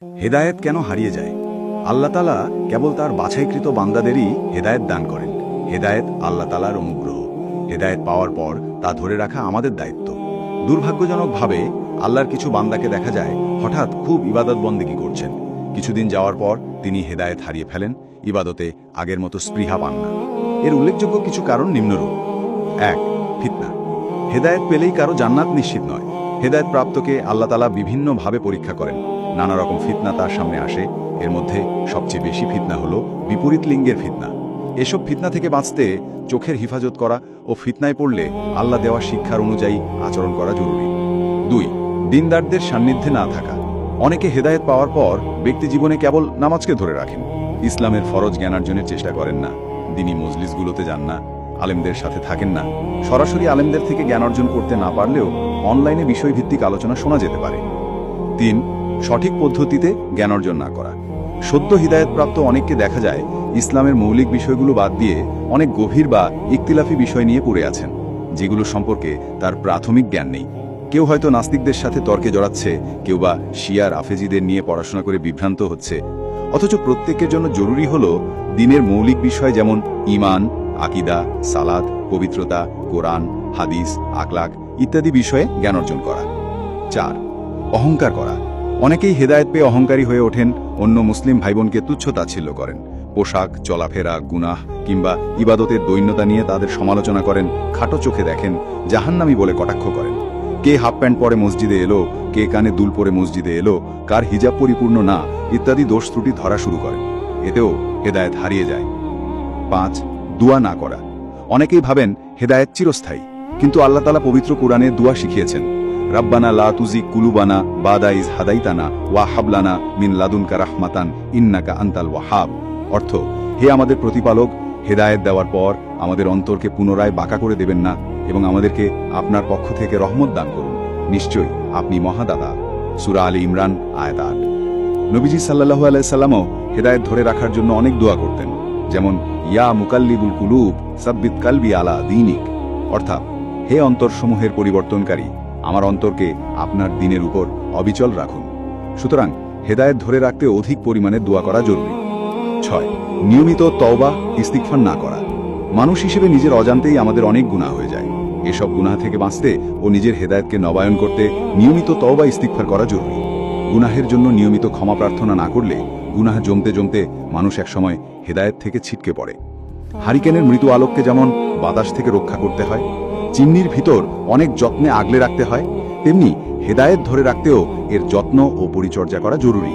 হেদায়েত কেন হারিয়ে যায়? আল্লাহ তাআলা কেবল তার বাছাইকৃত বান্দাদেরই হেদায়েত দান করেন। হেদায়েত আল্লাহ তাআলার অনুগ্রহ। হেদায়েত পাওয়ার পর তা ধরে রাখা আমাদের দায়িত্ব। দুর্ভাগ্যজনকভাবে আল্লাহর কিছু বান্দাকে দেখা যায় হঠাৎ খুব ইবাদত বন্দেগী করছেন, কিছুদিন যাওয়ার পর তিনি হেদায়েত হারিয়ে ফেলেন, ইবাদতে আগের মতো স্পৃহা পান না। এর উল্লেখযোগ্য কিছু কারণ নিম্নরূপ। ১. ফিতনা। হেদায়েত পেলেই কারো জান্নাত নিশ্চিত নয়। হেদায়েত প্রাপ্তকে আল্লাহ তাআলা বিভিন্নভাবে পরীক্ষা করেন। নানা রকম ফিতনা তার সামনে আসে। এর মধ্যে সবচেয়ে বেশি ফিতনা হলো বিপরীত লিঙ্গের ফিতনা। এসব ফিতনা থেকে বাঁচতে চোখের হিফাজত করা ও ফিতনায় পড়লে আল্লাহ দেওয়া শিক্ষার অনুযায়ী আচরণ করা জরুরি। ২. দিনদারদের সান্নিধ্যে না থাকা। অনেকে হেদায়েত পাওয়ার পর ব্যক্তি জীবনে কেবল নামাজকে ধরে রাখেন, ইসলামের ফরজ জ্ঞানার্জনের চেষ্টা করেন না, দিনী মজলিসগুলোতে যান না, আলেমদের সাথে থাকেন না। সরাসরি আলেমদের থেকে জ্ঞান অর্জন করতে না পারলেও অনলাইনে বিষয়ভিত্তিক আলোচনা শোনা যেতে পারে। ৩. সঠিক পদ্ধতিতে জ্ঞান অর্জন না করা। সদ্য হিদায়তপ্রাপ্ত অনেককে দেখা যায় ইসলামের মৌলিক বিষয়গুলো বাদ দিয়ে অনেক গভীর বা ইখতিলাফি বিষয় নিয়ে পড়ে আছেন, যেগুলো সম্পর্কে তার প্রাথমিক জ্ঞান নেই। কেউ হয়তো নাস্তিকদের সাথে তর্কে জড়াচ্ছে, কেউ বা শিয়ার আফেজিদের নিয়ে পড়াশোনা করে বিভ্রান্ত হচ্ছে। অথচ প্রত্যেকের জন্য জরুরি হলো দ্বীনের মৌলিক বিষয় যেমন ঈমান, আকীদা, সালাত, পবিত্রতা, কোরআন, হাদিস, আখলাক ইত্যাদি বিষয়ে জ্ঞান অর্জন করা। ৪. অহংকার করা। অনেকেই হেদায়েত পেয়ে অহংকারী হয়ে ওঠেন, অন্য মুসলিম ভাইবোনকে তুচ্ছ-তাচ্ছিল্য করেন। পোশাক, চলাফেরা, গুনাহ কিংবা ইবাদতের দৈন্যতা নিয়ে তাদের সমালোচনা করেন, খাটো চোখে দেখেন, জাহান্নামী বলে কটাক্ষ করেন। কে হাফ প্যান্ট পরে মসজিদে এলো, কে কানে দুল পরে মসজিদে এলো, কার হিজাব পরিপূর্ণ না ইত্যাদি দোষ ত্রুটি ধরা শুরু করেন। এতেও হেদায়েত হারিয়ে যায়। ৫. দুয়া না করা। অনেকেই ভাবেন হেদায়েত চিরস্থায়ী, কিন্তু আল্লাহ তাআলা পবিত্র কোরআনে দুয়া শিখিয়েছেন, রাব্বানা লা তুজিগ কুলুবানা বাদা ইজ হাদাইতানা ওয়া হাবলানা মিন লাদুনকা রাহমাতান ইন্নাকা আনতাল ওয়াহাব। অর্থ, হে আমাদের প্রতিপালক, হেদায়েত দেওয়ার পর আমাদের অন্তরকে পুনরায় বাঁকা করে দেবেন না এবং আমাদেরকে আপনার পক্ষ থেকে রহমত দান করুন, নিশ্চয়ই আপনি মহাদাতা। সূরা আলী ইমরান আয়াত ৮। নবীজি সাল্লাল্লাহু আলাইহি সাল্লামও হেদায়েত ধরে রাখার জন্য অনেক দোয়া করতেন, যেমন ইয়া মুকাল্লিবুল কুলুব সাব্বিত কালবি আলা দীনিক, অর্থাৎ হে অন্তরসমূহের পরিবর্তনকারী, আমার অন্তরকে আপনার দ্বীনের উপর অবিচল রাখুন। সুতরাং হেদায়েত ধরে রাখতে অধিক পরিমাণে দোয়া করা জরুরি। ৬. নিয়মিত তওবা ইস্তিগফার না করা। মানুষ হিসেবে নিজের অজান্তেই আমাদের অনেক গুনাহ হয়ে যায়। এসব গুনাহ থেকে বাঁচতে ও নিজের হেদায়েতকে নবায়ন করতে নিয়মিত তওবা ইস্তিগফার করা জরুরি। গুনাহের জন্য নিয়মিত ক্ষমা প্রার্থনা না করলে গুনাহ জমতে জমতে মানুষ একসময় হেদায়েত থেকে ছিটকে পড়ে। হারিকেনের মৃত আলোককে যেমন বাতাস থেকে রক্ষা করতে হয়, চিমনির ভিতর অনেক যত্নে আগলে রাখতে হয়, তেমনি হেদায়েত ধরে রাখতেও এর যত্ন ও পরিচর্যা করা জরুরি।